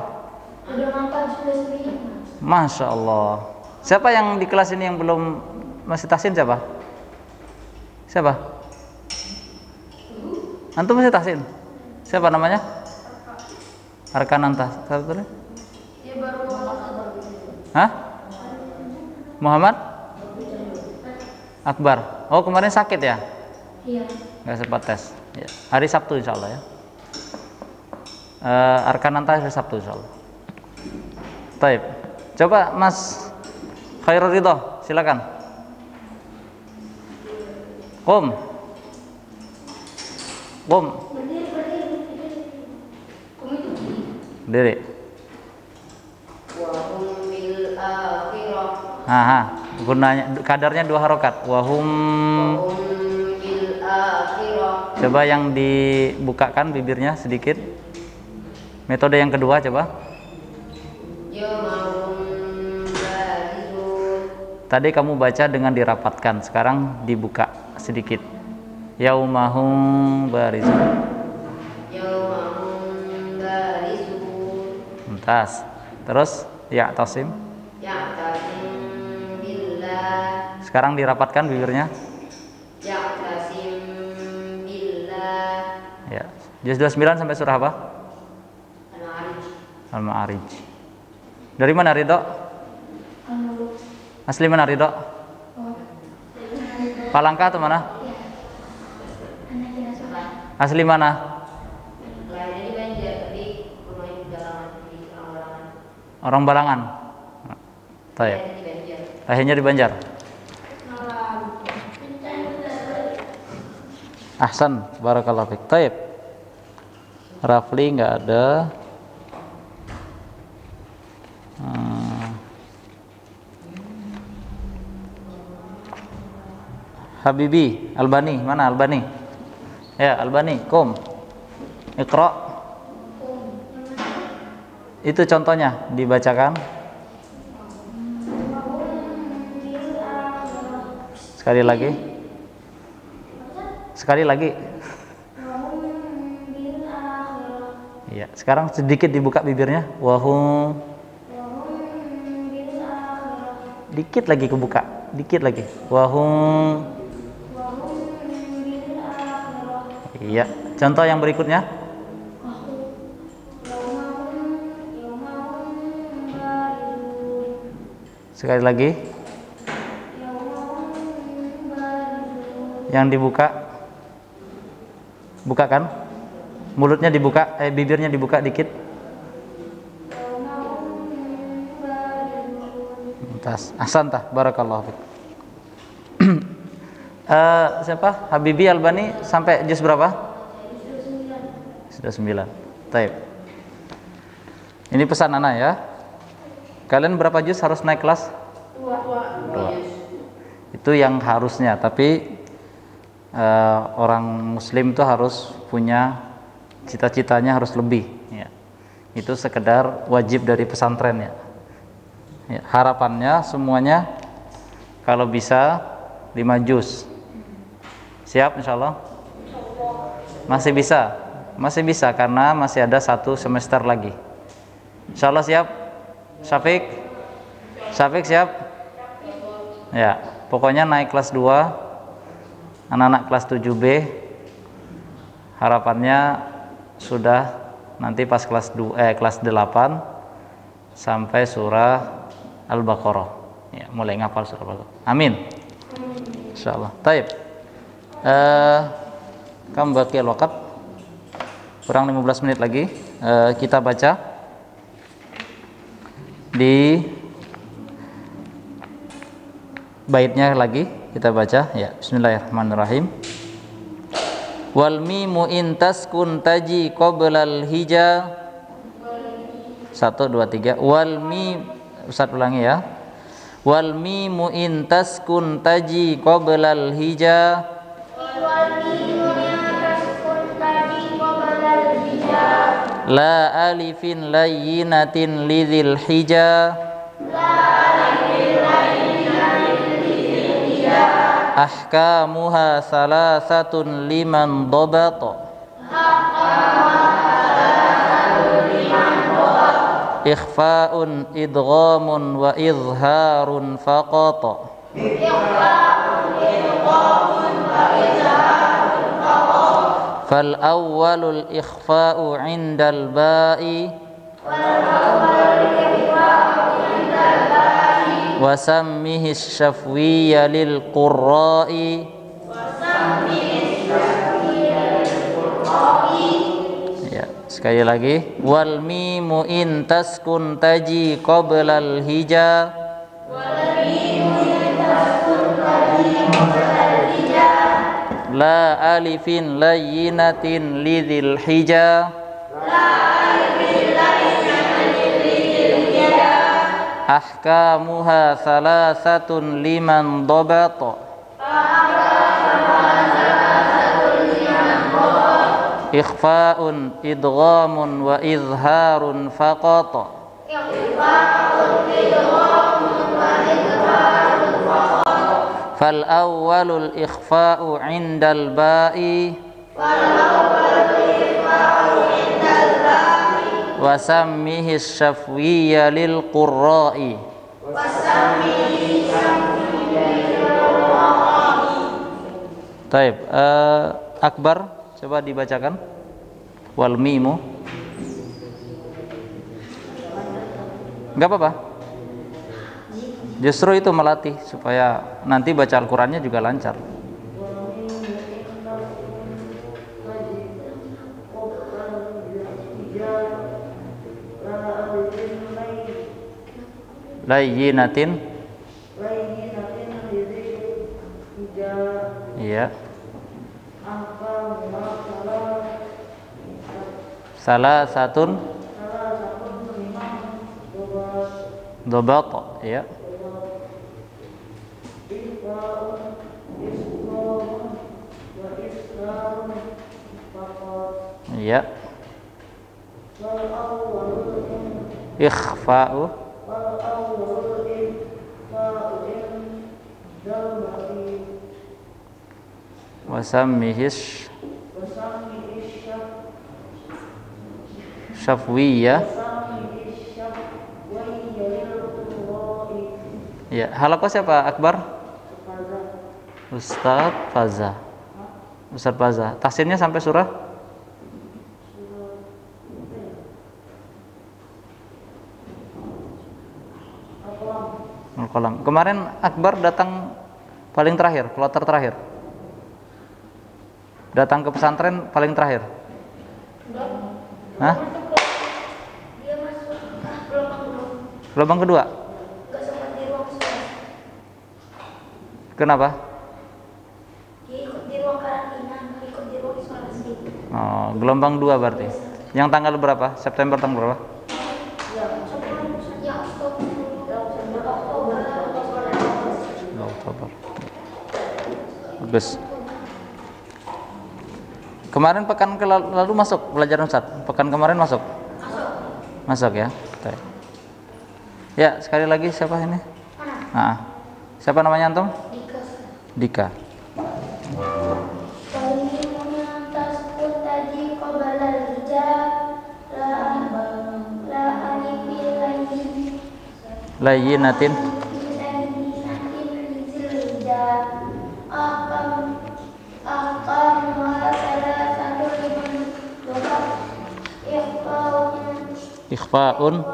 Udah makan sudah sering. Masya Allah. Siapa yang di kelas ini yang belum masih tahsin siapa? Siapa? Antum masih tahsin? Siapa namanya? Arkananta. Satu lagi? Dia baru Hah? Muhammad? Akbar. Oh, kemarin sakit ya? Iya. Nggak sempat tes. Ya. Hari Sabtu insya Allah ya. Arkananta hari Sabtu insya Allah. Baik. Coba Mas Khairul Ridho, silakan. Qum. Diri. Gunanya kadarnya 2 harokat. Wahum. Coba yang dibukakan bibirnya sedikit. Metode yang kedua coba. Tadi kamu baca dengan dirapatkan, sekarang dibuka sedikit. Yaumahum barizun. Mumtaz. Terus ya tasim. Sekarang dirapatkan bibirnya. Ya. Juz 29 sampai surah apa? Al-Ma'arij. Dari mana Ridho? Asli mana Ridho? Palangka atau mana? Asli mana? Orang Balangan. Taib. Lahirnya di Banjar. Ahsan, barakallahu fiik. Taib. Rafli nggak ada. Habibi, Albani, mana Albani? Ya, Albani, kum. Iqra. Itu contohnya dibacakan. Sekali lagi. Sekali lagi. Ya, sekarang sedikit dibuka bibirnya. Wahum. Dikit lagi kebuka, dikit lagi. Wahum. Iya, contoh yang berikutnya. Sekali lagi. Yang dibuka. Buka kan? Mulutnya dibuka, bibirnya dibuka dikit. Tas, ahsantah, barakallahu fiik. Siapa? Habibi Albani sampai juz berapa? Sudah 9. Taib. Ini pesan anak ya. Kalian berapa juz harus naik kelas? 2. Itu yang harusnya, tapi orang muslim itu harus punya cita-citanya harus lebih ya. Itu sekedar wajib dari pesantren ya. Ya, harapannya semuanya kalau bisa 5 juz. Siap insyaallah? Masih bisa karena masih ada 1 semester lagi. Insyaallah siap? Syafiq siap? Ya, pokoknya naik kelas 2, anak-anak kelas 7B, harapannya sudah nanti pas kelas 8 sampai surah Al-Baqarah. Ya, mulai ngapal surah Al-Baqarah. Amin. Insyaallah. Taib. Kam baqiyal waqt. Kurang 15 menit lagi. Kita baca di baitnya lagi, kita baca ya. Bismillahirrahmanirrahim. Wal mimu in taskun taji qoblal hija. 1 2 3. Wal mim, Ustaz ulangi ya. Wal mimu in taskun taji qoblal hija. La alifin layyinatin lidhil hija. Ahkamuha salasatun liman dobata. Ikhfa'un idghamun wa izharun faqata. Fal awwalul ikhfa'u 'indal ba'i wa sammihi syafwiyya lil qurra'i. Ya, sekali lagi. Wal mimu in taskun taji qoblal hija. La alifin layyinatin lidhil hija. Ahkamuha salasatun liman dobata. Ikhfa'un idghamun wa izharun faqata. Fal awwalul ikhfa'u 'indal ba'i wa sammihi syafwiyya lil qurra'i. Taib, Akbar coba dibacakan. Wal mimu. Enggak apa-apa. Justru itu melatih supaya nanti baca Al-Qur'annya juga lancar. Layyinatin. Iya. Salah satun dobat. Iya. Iya. Ikhfa'u wasammihish syafwiyah. Ya, halakoh siapa? Akbar? Ustaz Faza. Ustaz Faza. Tahsinnya sampai surah? Al-Qalam. Kemarin Akbar datang paling terakhir, kloter terakhir. Datang ke pesantren paling terakhir. Hah? Dia masuk Gelombang kedua. Gak sempat di ruang sholat. Kenapa? Dia ikut di ruang karantina, ikut di ruang isolasi. Oh, gelombang 2 berarti. Yang tanggal berapa? September tanggal berapa? Oktober. Bagus. Kemarin pekan lalu masuk pelajaran Ustaz. Pekan kemarin masuk. Masuk ya. Oke. Ya, sekali lagi siapa ini? Nah, Siapa namanya antum? Dika. Dika. Kalimuna tasbut taji qabalal hijab la alifil Layyinatin. Ikhfa'un.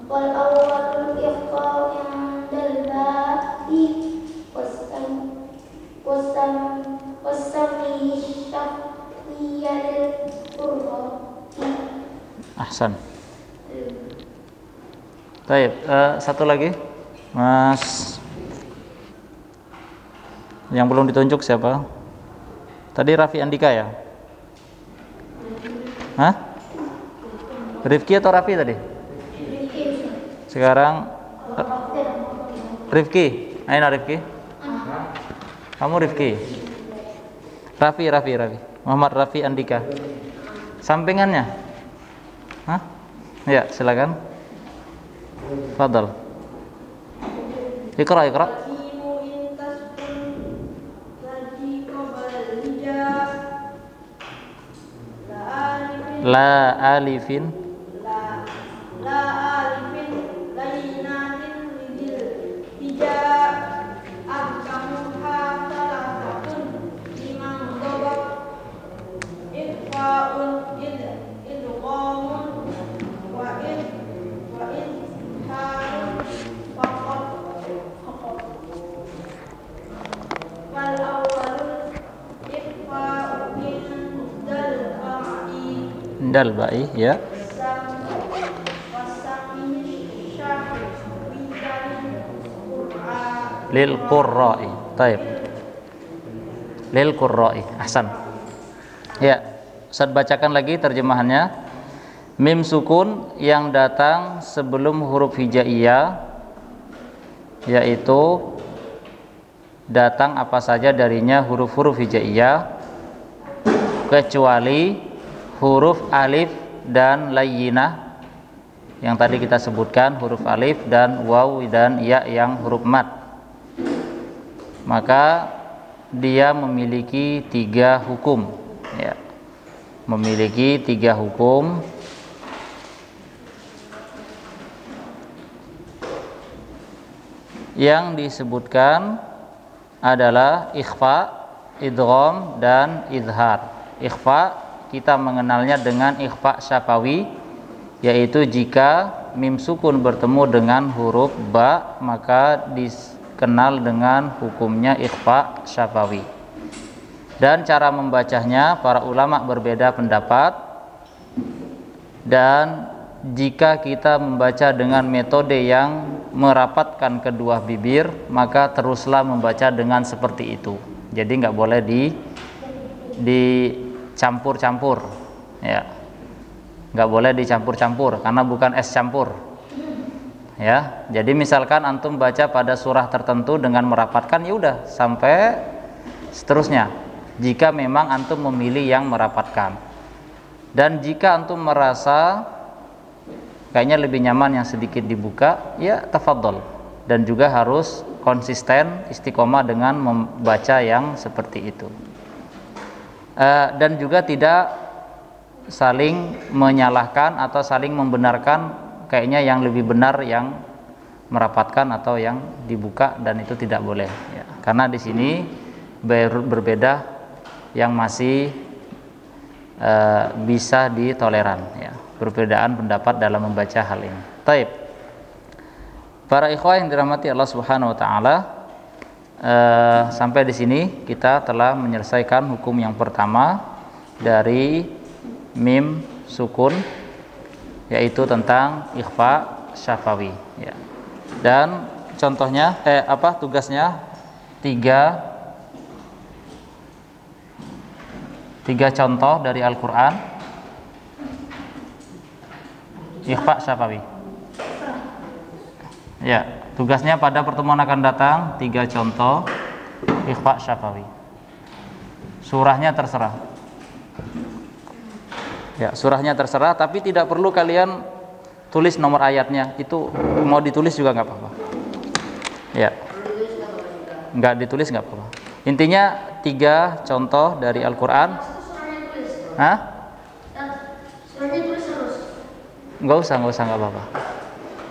Wal awwalul ikhfa'u indal ba'i wasami syafiyal qurrati. Ahsan. Baik, satu lagi, Mas. Yang belum ditunjuk siapa? Tadi Raffi Andika ya? Hah? Rifki atau Raffi tadi? Sekarang Rifki. Ayo Rifki. Kamu Rifki. Raffi. Muhammad Raffi Andika. Sampingannya? Hah? Ya, silakan. Fadal. Iqra. La alifin lainatin lidil hijab ahkamuha salasatun liman ghabab ikhfa'un idghamun wa idharun faqat wal awwalul ikhfa'u indal ba'i ya. Lil qurra'i. Taib. Lil qurra'i. Ahsan. Ya, Ustaz bacakan lagi terjemahannya. Mim sukun yang datang sebelum huruf hijaiyah, yaitu datang apa saja darinya huruf-huruf hijaiyah kecuali huruf alif dan layyinah yang tadi kita sebutkan, huruf alif dan waw dan ya yang huruf mat. Maka dia memiliki 3 hukum ya. Memiliki 3 hukum. Yang disebutkan adalah ikhfa, idgham dan izhar. Ikhfa kita mengenalnya dengan ikhfa syafawi, yaitu jika mim sukun bertemu dengan huruf ba maka dikenal dengan hukumnya ikhfa syafawi. Dan cara membacanya para ulama berbeda pendapat, dan jika kita membaca dengan metode yang merapatkan kedua bibir maka teruslah membaca dengan seperti itu. Jadi nggak boleh dicampur-campur ya, nggak boleh dicampur-campur karena bukan es campur ya. Jadi misalkan antum baca pada surah tertentu dengan merapatkan, ya udah sampai seterusnya jika memang antum memilih yang merapatkan. Dan jika antum merasa kayaknya lebih nyaman yang sedikit dibuka, ya tafadhol, dan juga harus konsisten istiqomah dengan membaca yang seperti itu. Dan juga tidak saling menyalahkan atau saling membenarkan, kayaknya yang lebih benar yang merapatkan atau yang dibuka, dan itu tidak boleh ya. Karena di sini berbeda yang masih bisa ditoleran ya, perbedaan pendapat dalam membaca hal ini. Taib. Para ikhwah yang dirahmati Allah Subhanahu wa taala, sampai di sini kita telah menyelesaikan hukum yang pertama dari mim sukun, yaitu tentang ikhfa syafawi ya. Dan contohnya tugasnya tiga contoh dari Al-Quran ikhfa syafawi ya. Tugasnya pada pertemuan akan datang 3 contoh ikhfa syafawi. Surahnya terserah ya, surahnya terserah, tapi tidak perlu kalian tulis nomor ayatnya, itu mau ditulis juga nggak apa-apa. Ya, nggak ditulis nggak apa-apa. Intinya 3 contoh dari Al-Quran. Hah? Nggak usah nggak apa-apa.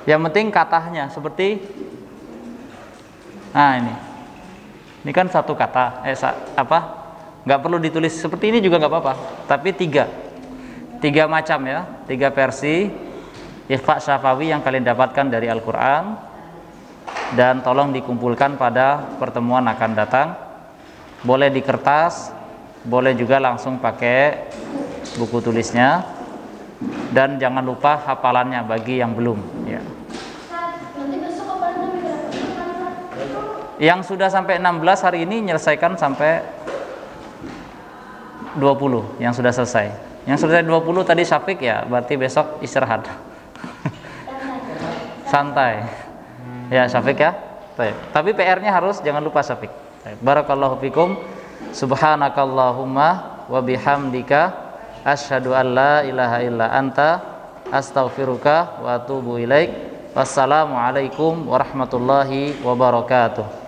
Yang penting katanya seperti, nah ini kan satu kata, nggak perlu ditulis seperti ini juga nggak apa-apa. Tapi 3 macam ya, 3 versi ikhfa syafawi yang kalian dapatkan dari Al-Quran, dan tolong dikumpulkan pada pertemuan akan datang. Boleh di kertas, boleh juga langsung pakai buku tulisnya, dan jangan lupa hafalannya bagi yang belum ya. Yang sudah sampai 16 hari ini nyelesaikan sampai 20 yang sudah selesai. Yang selesai 20 tadi Syafiq ya, berarti besok istirahat. Santai. Ya Syafiq ya. Baik. Tapi PR-nya harus jangan lupa Syafiq. Baik. Barakallahu fikum. Subhanakallahumma wa bihamdika asyhadu an la ilaha illa anta astaghfiruka wa atubu ilaik. Wassalamualaikum warahmatullahi wabarakatuh.